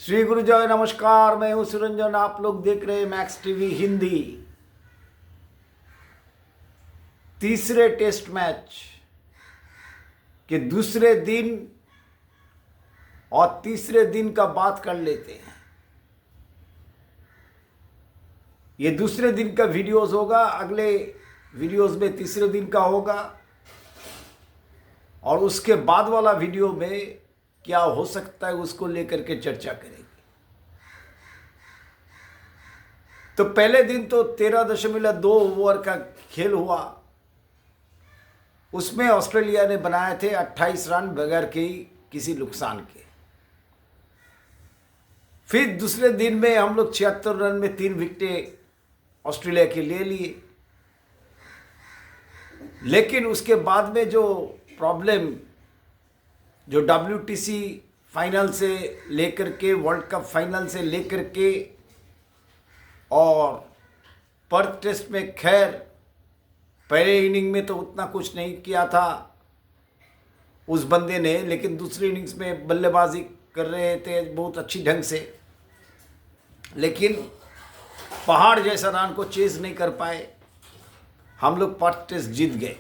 श्री गुरु जय नमस्कार। मैं हूं सुरंजन, आप लोग देख रहे हैं मैक्स टीवी हिंदी। तीसरे टेस्ट मैच के दूसरे दिन और तीसरे दिन का बात कर लेते हैं। ये दूसरे दिन का वीडियोस होगा, अगले वीडियोस में तीसरे दिन का होगा और उसके बाद वाला वीडियो में क्या हो सकता है उसको लेकर के चर्चा करेंगे। तो पहले दिन तो 13.2 ओवर का खेल हुआ, उसमें ऑस्ट्रेलिया ने बनाए थे 28 रन बगैर किसी नुकसान के। फिर दूसरे दिन में हम लोग 76 रन में 3 विकेटें ऑस्ट्रेलिया के ले लिए। लेकिन उसके बाद में जो प्रॉब्लम, जो WTC फाइनल से लेकर के वर्ल्ड कप फाइनल से लेकर के और पर्थ टेस्ट में, खैर पहले इनिंग में तो उतना कुछ नहीं किया था उस बंदे ने, लेकिन दूसरी इनिंग्स में बल्लेबाजी कर रहे थे बहुत अच्छी ढंग से, लेकिन पहाड़ जैसा रन को चेज नहीं कर पाए। हम लोग पर्थ टेस्ट जीत गए।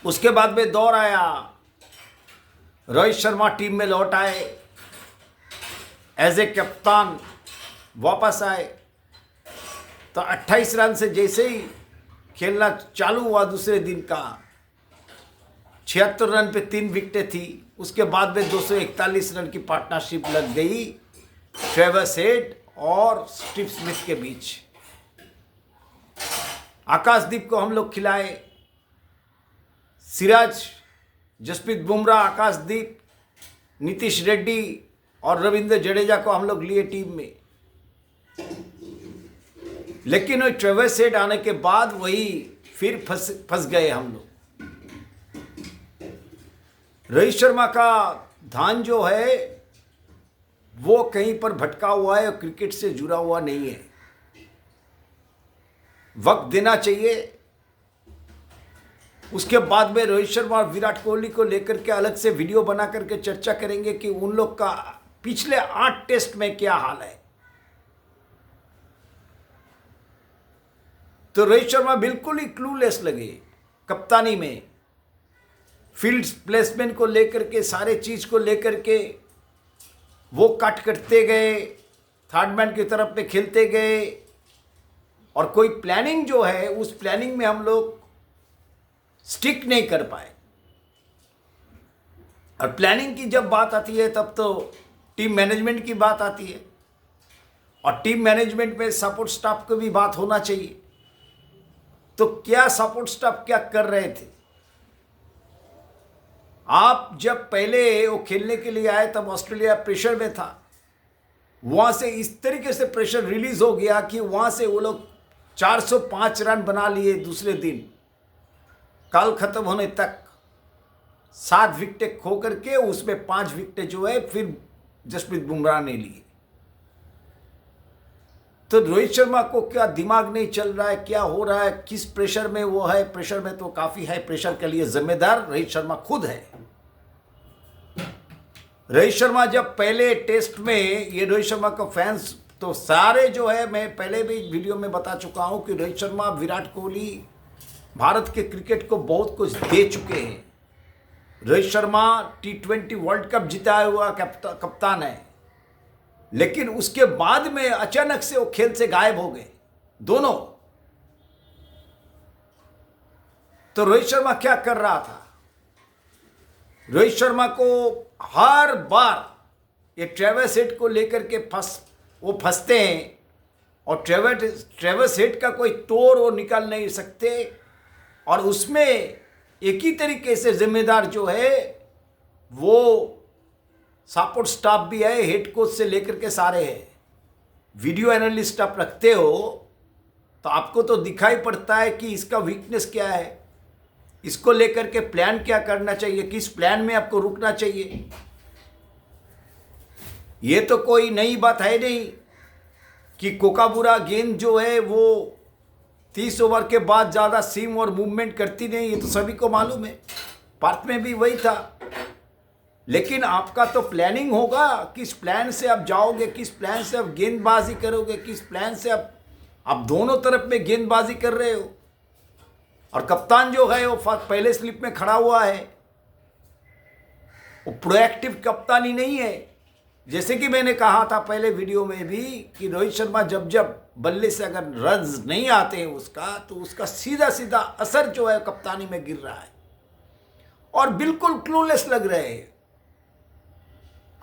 उसके बाद में दौर आया, रोहित शर्मा टीम में लौट आए, एज ए कप्तान वापस आए। तो 28 रन से जैसे ही खेलना चालू हुआ दूसरे दिन का, 76 रन पे 3 विकेटें थी। उसके बाद में 241 रन की पार्टनरशिप लग गई ट्रेविस हेड और स्टीव स्मिथ के बीच। आकाशदीप को हम लोग खिलाए। सिराज, जसप्रीत बुमराह, आकाशदीप, नीतीश रेड्डी और रविंद्र जडेजा को हम लोग लिए टीम में। लेकिन वो ट्रेविस हेड आने के बाद वही फिर फंस गए हम लोग। रोहित शर्मा का ध्यान जो है वो कहीं पर भटका हुआ है और क्रिकेट से जुड़ा हुआ नहीं है। वक्त देना चाहिए। उसके बाद में रोहित शर्मा और विराट कोहली को लेकर के अलग से वीडियो बना करके चर्चा करेंगे कि उन लोग का पिछले 8 टेस्ट में क्या हाल है। तो रोहित शर्मा बिल्कुल ही क्लूलेस लगे कप्तानी में, फील्ड प्लेसमेंट को लेकर के, सारे चीज को लेकर के वो कट करते गए, थर्ड मैन की तरफ पे खेलते गए और कोई प्लानिंग जो है उस प्लानिंग में हम लोग स्टिक नहीं कर पाए। और प्लानिंग की जब बात आती है तब तो टीम मैनेजमेंट की बात आती है और टीम मैनेजमेंट में सपोर्ट स्टाफ को भी बात होना चाहिए। तो क्या सपोर्ट स्टाफ क्या कर रहे थे? आप जब पहले वो खेलने के लिए आए तब ऑस्ट्रेलिया प्रेशर में था, वहां से इस तरीके से प्रेशर रिलीज हो गया कि वहां से वो लोग 405 रन बना लिए दूसरे दिन। कल खत्म होने तक 7 विकेटें खो करके उसमें 5 विकेटें जो है फिर जसप्रीत बुमराह ने लिए। तो रोहित शर्मा को क्या दिमाग नहीं चल रहा है, क्या हो रहा है, किस प्रेशर में वो है? प्रेशर में तो काफी है, प्रेशर के लिए जिम्मेदार रोहित शर्मा खुद है। रोहित शर्मा जब पहले टेस्ट में, ये रोहित शर्मा का फैंस तो सारे जो है, मैं पहले भी वीडियो में बता चुका हूं कि रोहित शर्मा, विराट कोहली भारत के क्रिकेट को बहुत कुछ दे चुके हैं। Rohit Sharma T20 world cup जिताया हुआ कप्तान है, लेकिन उसके बाद में अचानक से वो खेल से गायब हो गए दोनों। तो रोहित शर्मा क्या कर रहा था? रोहित शर्मा को हर बार ये ट्रेविस हेड को लेकर के फंसते हैं और ट्रेविस हेड का कोई तोड़ वो निकाल नहीं सकते। और उसमें एक ही तरीके से जिम्मेदार जो है वो सपोर्ट स्टाफ भी है, हेड कोच से लेकर के सारे हैं। वीडियो एनालिस्ट आप रखते हो तो आपको तो दिखाई पड़ता है कि इसका वीकनेस क्या है, इसको लेकर के प्लान क्या करना चाहिए, किस प्लान में आपको रुकना चाहिए। ये तो कोई नई बात है नहीं कि कोकाबुरा गेंद जो है वो 30 ओवर के बाद ज़्यादा सीम और मूवमेंट करती नहीं, ये तो सभी को मालूम है। पार्थ में भी वही था। लेकिन आपका तो प्लानिंग होगा, किस प्लान से आप जाओगे, किस प्लान से आप गेंदबाजी करोगे, किस प्लान से आप दोनों तरफ में गेंदबाजी कर रहे हो। और कप्तान जो है वो पहले स्लिप में खड़ा हुआ है, वो प्रोएक्टिव कप्तानी नहीं है। जैसे कि मैंने कहा था पहले वीडियो में भी कि रोहित शर्मा जब जब बल्ले से अगर रन्स नहीं आते हैं उसका, तो उसका सीधा सीधा असर जो है कप्तानी में गिर रहा है और बिल्कुल क्लूलेस लग रहे हैं।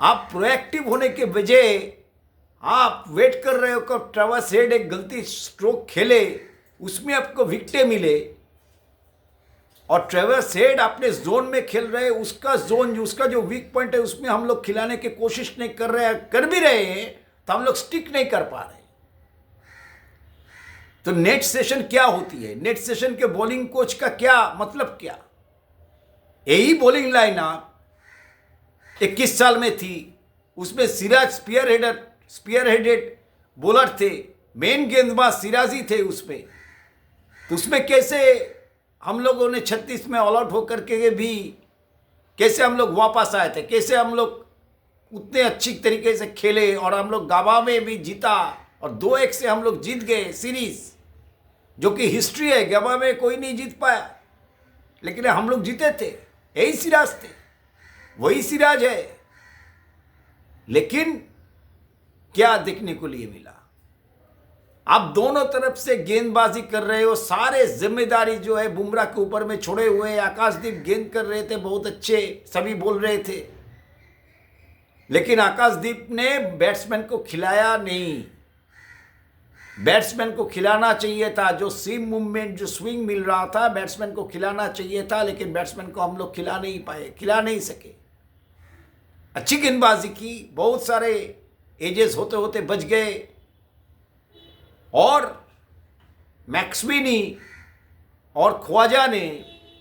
आप प्रोएक्टिव होने के बजाय आप वेट कर रहे हो कि ट्रेविस हेड एक गलती स्ट्रोक खेले, उसमें आपको विकेटें मिले, और ट्रेविस हेड अपने जोन में खेल रहे हैं, उसका जो वीक पॉइंट है उसमें हम लोग खिलाने की कोशिश नहीं कर रहे हैं, कर भी रहे हैं तो हम लोग स्टिक नहीं कर पा रहे। तो नेट सेशन क्या होती है, नेट सेशन के बॉलिंग कोच का क्या मतलब, क्या यही बॉलिंग लाइन आप 21 साल में थी, उसमें सिराज स्पीयर हेडेड बॉलर थे, मेन गेंदबाज सिराज ही थे उसमें। तो उसमें कैसे हम लोगों ने 36 में ऑल आउट होकर के भी कैसे हम लोग वापस आए थे, कैसे हम लोग उतने अच्छी तरीके से खेले और हम लोग गाबा में भी जीता और 2-1 से हम लोग जीत गए सीरीज, जो कि हिस्ट्री है। गाबा में कोई नहीं जीत पाया, लेकिन हम लोग जीते थे, यही सिराज थे, वही सिराज है। लेकिन क्या देखने को लिए मिला, आप दोनों तरफ से गेंदबाजी कर रहे हो, सारे जिम्मेदारी जो है बुमराह के ऊपर में छोड़े हुए। आकाशदीप गेंद कर रहे थे बहुत अच्छे, सभी बोल रहे थे, लेकिन आकाशदीप ने बैट्समैन को खिलाया नहीं। बैट्समैन को खिलाना चाहिए था, जो सीम मूवमेंट, जो स्विंग मिल रहा था बैट्समैन को खिलाना चाहिए था, लेकिन बैट्समैन को हम लोग खिला नहीं पाए, खिला नहीं सके। अच्छी गेंदबाजी की, बहुत सारे एजेस होते होते बच गए, और मैक्सविनी और ख्वाजा ने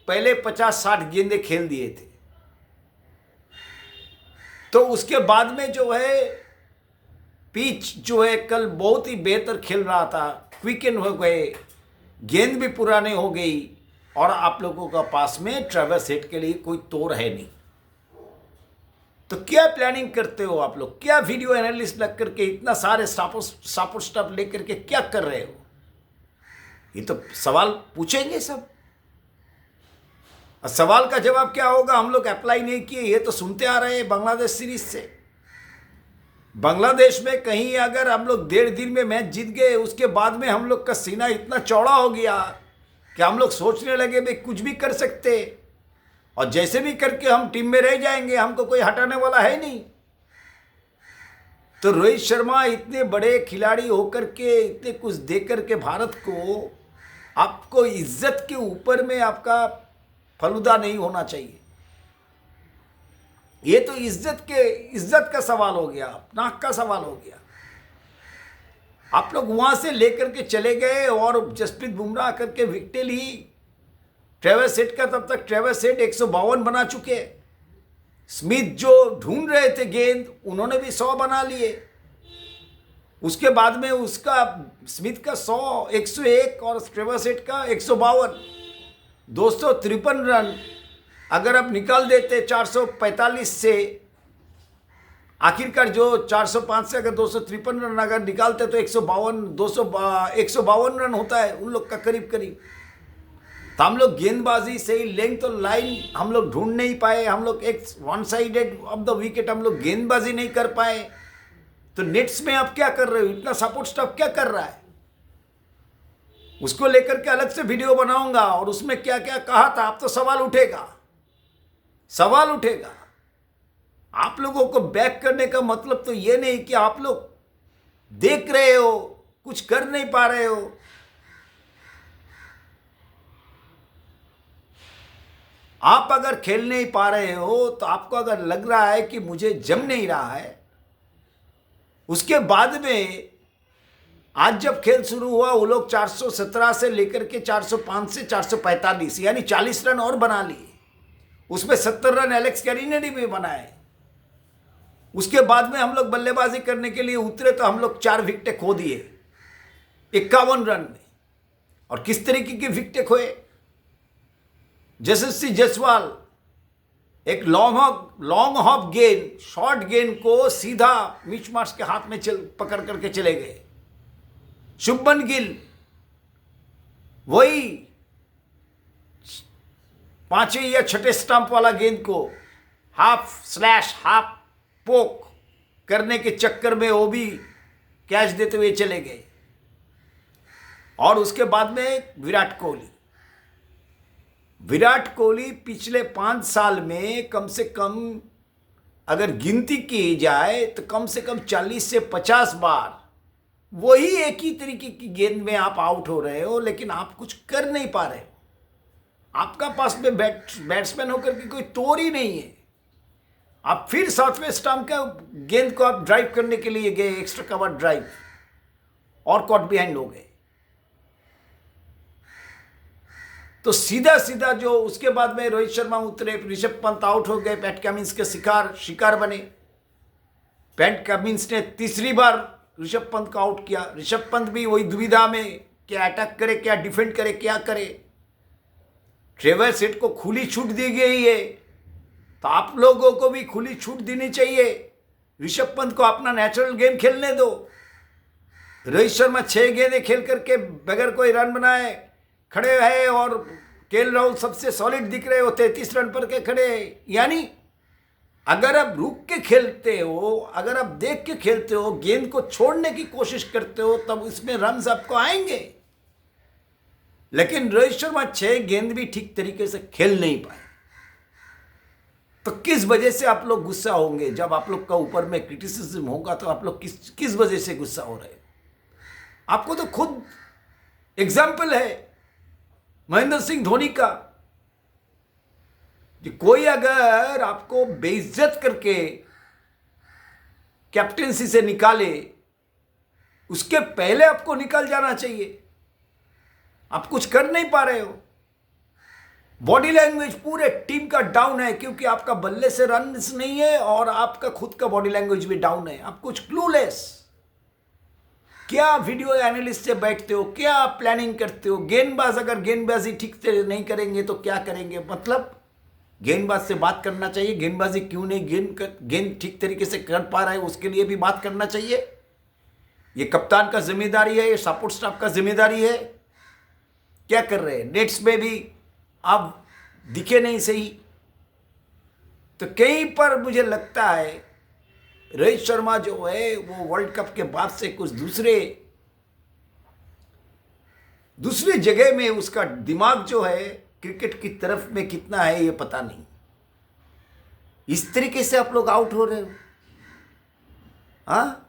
पहले 50-60 गेंदें खेल दिए थे। तो उसके बाद में जो है पिच जो है कल बहुत ही बेहतर खेल रहा था, क्विकन हो गए, गेंद भी पुराने हो गई, और आप लोगों का पास में ट्रेविस हेड के लिए कोई तोड़ है नहीं। तो क्या प्लानिंग करते हो आप लोग, क्या वीडियो एनालिस्ट लग करके इतना सारे सपोर्ट स्टाफ लेकर के क्या कर रहे हो? ये तो सवाल पूछेंगे सब, और सवाल का जवाब क्या होगा, हम लोग अप्लाई नहीं किए, ये तो सुनते आ रहे हैं बांग्लादेश सीरीज से। बांग्लादेश में कहीं अगर हम लोग 1.5 दिन में मैच जीत गए, उसके बाद में हम लोग का सीना इतना चौड़ा हो गया कि हम लोग सोचने लगे भाई कुछ भी कर सकते, और जैसे भी करके हम टीम में रह जाएंगे, हमको कोई हटाने वाला है नहीं। तो रोहित शर्मा इतने बड़े खिलाड़ी होकर के, इतने कुछ दे करके भारत को, आपको इज्जत के ऊपर में आपका फलूदा नहीं होना चाहिए। ये तो इज्जत का सवाल हो गया, नाक का सवाल हो गया। आप लोग वहां से लेकर के चले गए और जसप्रीत बुमराह करके विकेट ली। ट्रेविस हेड का तब तक ट्रेविस हेड 152 बना चुके, स्मिथ जो ढूंढ रहे थे गेंद, उन्होंने भी 100 बना लिए। उसके बाद में उसका स्मिथ का 100, 101 और ट्रेविस हेड का 152, 253 रन अगर आप निकाल देते 445 से, आखिरकार जो 405 से अगर 253 रन अगर निकालते तो 152 रन होता है उन लोग का करीब करीब। तो हम लोग गेंदबाजी से ही लेंथ और लाइन हम लोग ढूंढ नहीं पाए, हम लोग एक one sided of the wicket हम लोग गेंदबाजी नहीं कर पाए। तो नेट्स में आप क्या कर रहे हो, इतना सपोर्ट स्टाफ क्या कर रहा है, उसको लेकर के अलग से वीडियो बनाऊंगा और उसमें क्या क्या कहा था। आप तो सवाल उठेगा। आप लोगों को बैक करने का मतलब तो ये नहीं कि आप लोग देख रहे हो, कुछ कर नहीं पा रहे हो। आप अगर खेल नहीं पा रहे हो, तो आपको अगर लग रहा है कि मुझे जम नहीं रहा है, उसके बाद में आज जब खेल शुरू हुआ वो लोग 417 से लेकर के 405 से 445 यानी 40 रन और बना लिए। उसमें 70 रन एलेक्स कैरी ने भी बनाए। उसके बाद में हम लोग बल्लेबाजी करने के लिए उतरे तो हम लोग 4 विकेटें खो दिए 51 रन में। और किस तरीके की विकेटें खोए, यशस्वी जायसवाल एक लॉन्ग हॉप गेंद, शॉर्ट गेंद को सीधा मिच मार्श के हाथ में पकड़ करके चले गए। शुभमन गिल वही 5वें या 6ठे स्टंप वाला गेंद को हाफ स्लैश हाफ पोक करने के चक्कर में वो भी कैच देते हुए चले गए। और उसके बाद में विराट कोहली पिछले 5 साल में कम से कम अगर गिनती की जाए तो कम से कम 40 से 50 बार वही एक ही तरीके की गेंद में आप आउट हो रहे हो, लेकिन आप कुछ कर नहीं पा रहे हो। आपका पास में बैट्समैन होकर के कोई तोड़ ही नहीं है। आप फिर 7वें स्टंप का गेंद को आप ड्राइव करने के लिए गए, एक्स्ट्रा कवर ड्राइव, और कॉट बिहाइंड हो गए। तो सीधा जो उसके बाद में रोहित शर्मा उतरे, ऋषभ पंत आउट हो गए, पैट कमिंस के शिकार बने। पैट कमिंस ने तीसरी बार ऋषभ पंत को आउट किया। ऋषभ पंत भी वही दुविधा में, क्या अटैक करे, क्या डिफेंड करे, क्या करे। ट्रेविस हेड को खुली छूट दी गई है, तो आप लोगों को भी खुली छूट देनी चाहिए। ऋषभ पंत को अपना नेचुरल गेम खेलने दो। रोहित शर्मा 6 गेंदें खेल करके बगैर कोई रन बनाए खड़े हैं, और केएल राहुल सबसे सॉलिड दिख रहे हो, 33 रन पर के खड़े हैं। यानी अगर आप रुक के खेलते हो, अगर आप देख के खेलते हो, गेंद को छोड़ने की कोशिश करते हो, तब इसमें रन्स आपको आएंगे। लेकिन रोहित शर्मा 6 गेंद भी ठीक तरीके से खेल नहीं पाए। तो किस वजह से आप लोग गुस्सा होंगे? जब आप लोग का ऊपर में क्रिटिसिज्म होगा तो आप लोग किस वजह से गुस्सा हो रहे हो? आपको तो खुद एग्जाम्पल है महेंद्र सिंह धोनी का, कि कोई अगर आपको बेइज्जत करके कैप्टेंसी से निकाले, उसके पहले आपको निकल जाना चाहिए। आप कुछ कर नहीं पा रहे हो। बॉडी लैंग्वेज पूरे टीम का डाउन है, क्योंकि आपका बल्ले से रन नहीं है और आपका खुद का बॉडी लैंग्वेज भी डाउन है। आप कुछ क्लूलेस। क्या वीडियो एनालिस्ट से बैठते हो, क्या प्लानिंग करते हो? गेंदबाज अगर गेंदबाजी ठीक से नहीं करेंगे तो क्या करेंगे? मतलब गेंदबाज से बात करना चाहिए, गेंदबाजी क्यों नहीं गेंद ठीक तरीके से कर पा रहा है, उसके लिए भी बात करना चाहिए। ये कप्तान का जिम्मेदारी है, ये सपोर्ट स्टाफ का जिम्मेदारी है। क्या कर रहे हैं? नेट्स में भी आप दिखे नहीं सही। तो कहीं पर मुझे लगता है रोहित शर्मा जो है वो वर्ल्ड कप के बाद से कुछ दूसरे जगह में उसका दिमाग जो है क्रिकेट की तरफ में कितना है ये पता नहीं। इस तरीके से आप लोग आउट हो रहे हो। हाँ,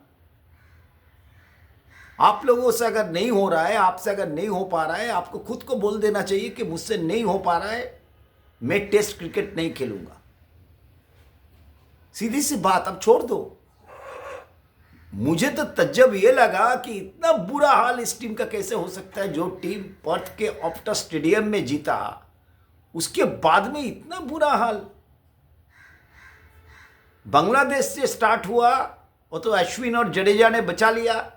आप लोगों से अगर नहीं हो रहा है, आपसे अगर नहीं हो पा रहा है, आपको खुद को बोल देना चाहिए कि मुझसे नहीं हो पा रहा है, मैं टेस्ट क्रिकेट नहीं खेलूंगा। सीधी सी बात, अब छोड़ दो। मुझे तो तज्जब ये लगा कि इतना बुरा हाल इस टीम का कैसे हो सकता है। जो टीम पर्थ के ऑप्टा स्टेडियम में जीता, उसके बाद में इतना बुरा हाल। बांग्लादेश से स्टार्ट हुआ, वो तो अश्विन और जडेजा ने बचा लिया।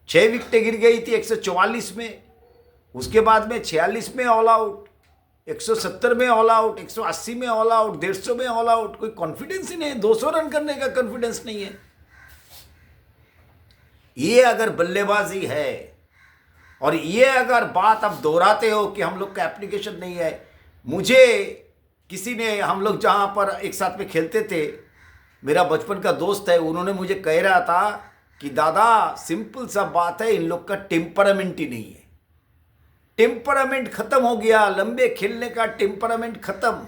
6 विकेटें गिर गई थी 144 में। उसके बाद में 46 में ऑल आउट, 170 में ऑल आउट, 180 में ऑल आउट, 150 में ऑल आउट। कोई कॉन्फिडेंस ही नहीं है, 200 रन करने का कॉन्फिडेंस नहीं है। ये अगर बल्लेबाजी है और ये अगर बात आप दोहराते हो कि हम लोग का एप्लीकेशन नहीं है। मुझे किसी ने, हम लोग जहाँ पर एक साथ में खेलते थे, मेरा बचपन का दोस्त है, उन्होंने मुझे कह रहा था कि दादा सिंपल सा बात है, इन लोग का टेम्परामेंट ही नहीं है। टेम्परामेंट खत्म हो गया, लंबे खेलने का टेम्परामेंट खत्म,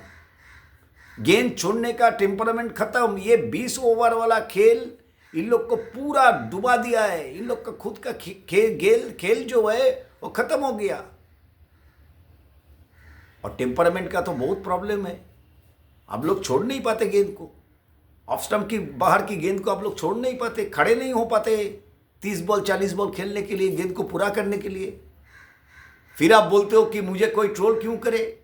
गेंद छोड़ने का टेम्परामेंट खत्म। ये 20 ओवर वाला खेल इन लोग को पूरा डुबा दिया है। इन लोग का खुद का खेल जो है वो खत्म हो गया। और टेम्परामेंट का तो बहुत प्रॉब्लम है। आप लोग छोड़ नहीं पाते गेंद को, ऑफ स्टंप की बाहर की गेंद को आप लोग छोड़ नहीं पाते, खड़े नहीं हो पाते 30 बॉल 40 बॉल खेलने के लिए, गेंद को पूरा करने के लिए। फिर आप बोलते हो कि मुझे कोई ट्रोल क्यों करे,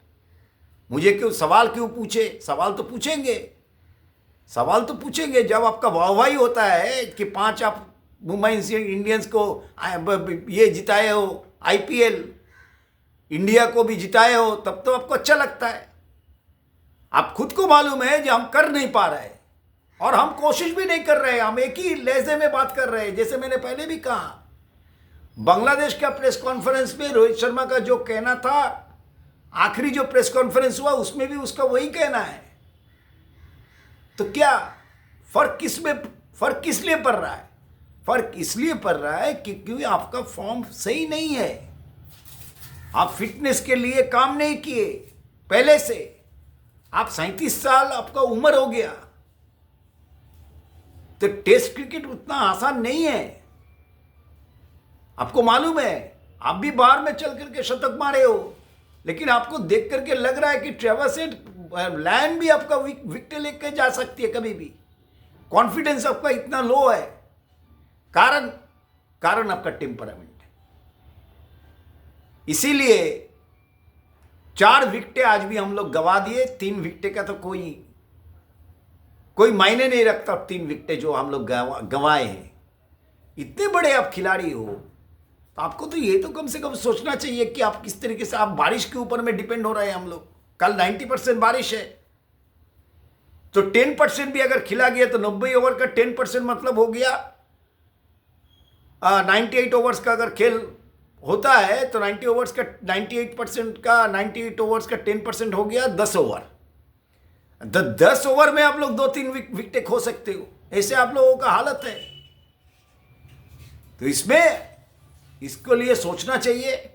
मुझे क्यों सवाल क्यों पूछे। सवाल तो पूछेंगे, सवाल तो पूछेंगे। जब आपका वाहवाही होता है कि 5 आप मुंबई इंडियंस को ये जिताए हो, IPL इंडिया को भी जिताए हो, तब तो आपको अच्छा लगता है। आप खुद को मालूम है जो हम कर नहीं पा रहे और हम कोशिश भी नहीं कर रहे, हम एक ही लहजे में बात कर रहे हैं। जैसे मैंने पहले भी कहा, बांग्लादेश का प्रेस कॉन्फ्रेंस में रोहित शर्मा का जो कहना था, आखिरी जो प्रेस कॉन्फ्रेंस हुआ उसमें भी उसका वही कहना है। तो क्या फर्क किस लिए पड़ रहा है? फर्क इसलिए पड़ रहा है क्योंकि आपका फॉर्म सही नहीं है, आप फिटनेस के लिए काम नहीं किए पहले से। आप 37 साल आपका उम्र हो गया, तो टेस्ट क्रिकेट उतना आसान नहीं है। आपको मालूम है, आप भी बाहर में चल करके शतक मारे हो, लेकिन आपको देख करके लग रहा है कि ट्रेविस हेड लायन भी आपका विकेट लेकर जा सकती है कभी भी। कॉन्फिडेंस आपका इतना लो है, कारण आपका टेम्परामेंट है। इसीलिए 4 विकेटें आज भी हम लोग गवा दिए। 3 विकेटें का तो कोई मायने नहीं रखता। 3 विकेटें जो हम लोग गंवाए हैं। इतने बड़े आप खिलाड़ी हो, तो आपको तो ये तो कम से कम सोचना चाहिए कि आप किस तरीके से, आप बारिश के ऊपर में डिपेंड हो रहे हैं हम लोग। कल 90% बारिश है, तो 10% भी अगर खिला गया तो 90 ओवर का 10% मतलब हो गया 98 ओवर्स का अगर खेल होता है तो 98 ओवर्स का 10% हो गया 10 ओवर। 10 ओवर में आप लोग 2-3 विकेटें खो सकते हो, ऐसे आप लोगों का हालत है। तो इसको लिए सोचना चाहिए।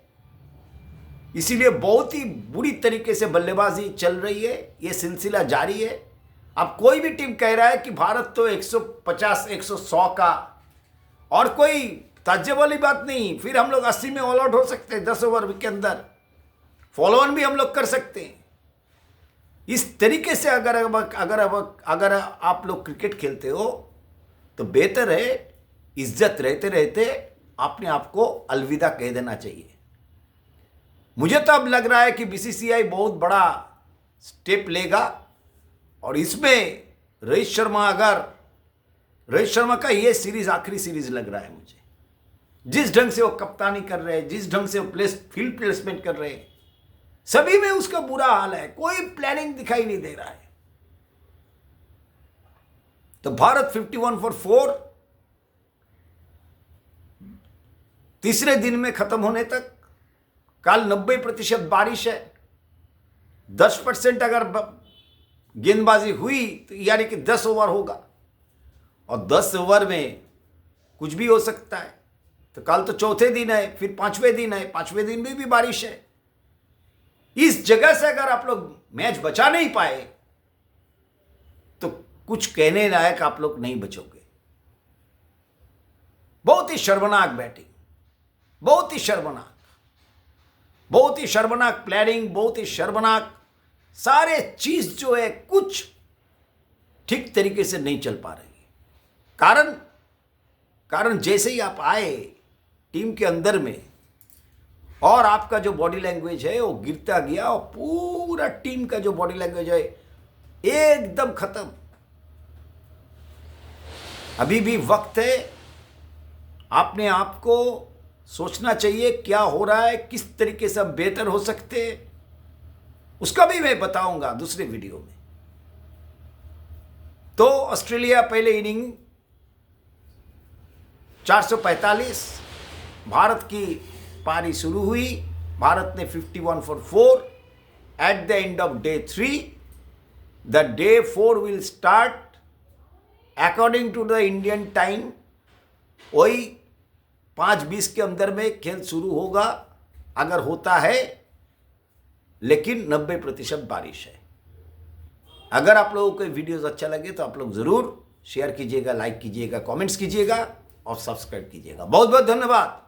इसीलिए बहुत ही बुरी तरीके से बल्लेबाजी चल रही है, ये सिलसिला जारी है। अब कोई भी टीम कह रहा है कि भारत तो 150-100 का, और कोई ताज्जुब वाली बात नहीं। फिर हम लोग 80 में ऑल आउट हो सकते हैं 10 ओवर के अंदर, फॉलो ऑन भी हम लोग कर सकते हैं। इस तरीके से अगर आप लोग क्रिकेट खेलते हो तो बेहतर है इज्जत रहते रहते अपने आप को अलविदा कह देना चाहिए। मुझे तो अब लग रहा है कि बीसीसीआई बहुत बड़ा स्टेप लेगा, और इसमें रोहित शर्मा का ये सीरीज आखिरी सीरीज लग रहा है मुझे। जिस ढंग से वो कप्तानी कर रहे हैं, जिस ढंग से वो फील्ड प्लेसमेंट कर रहे हैं, सभी में उसका बुरा हाल है, कोई प्लानिंग दिखाई नहीं दे रहा है। तो भारत 51 for 4 तीसरे दिन में खत्म होने तक। कल 90% बारिश है, 10% अगर गेंदबाजी हुई तो यानी कि 10 ओवर होगा, और 10 ओवर में कुछ भी हो सकता है। तो कल तो चौथे दिन है, फिर 5वें दिन है, 5वें दिन में भी बारिश है। इस जगह से अगर आप लोग मैच बचा नहीं पाए तो कुछ कहने लायक आप लोग नहीं बचोगे। बहुत ही शर्मनाक बैटिंग, बहुत ही शर्मनाक प्लानिंग, बहुत ही शर्मनाक सारे चीज जो है, कुछ ठीक तरीके से नहीं चल पा रही है। कारण जैसे ही आप आए टीम के अंदर में, और आपका जो बॉडी लैंग्वेज है वो गिरता गया, और पूरा टीम का जो बॉडी लैंग्वेज है एकदम खत्म। अभी भी वक्त है, आपने आप को सोचना चाहिए क्या हो रहा है, किस तरीके से बेहतर हो सकते हैं, उसका भी मैं बताऊंगा दूसरे वीडियो में। तो ऑस्ट्रेलिया पहले इनिंग 445, भारत की पारी शुरू हुई। भारत ने 51 for 4 at the end of day 3। The day 4 will start according to the Indian time. वही 5:20 के अंदर में खेल शुरू होगा अगर होता है, लेकिन 90% बारिश है। अगर आप लोगों को वीडियोस अच्छा लगे तो आप लोग ज़रूर शेयर कीजिएगा, लाइक कीजिएगा, कमेंट्स कीजिएगा और सब्सक्राइब कीजिएगा। बहुत बहुत धन्यवाद।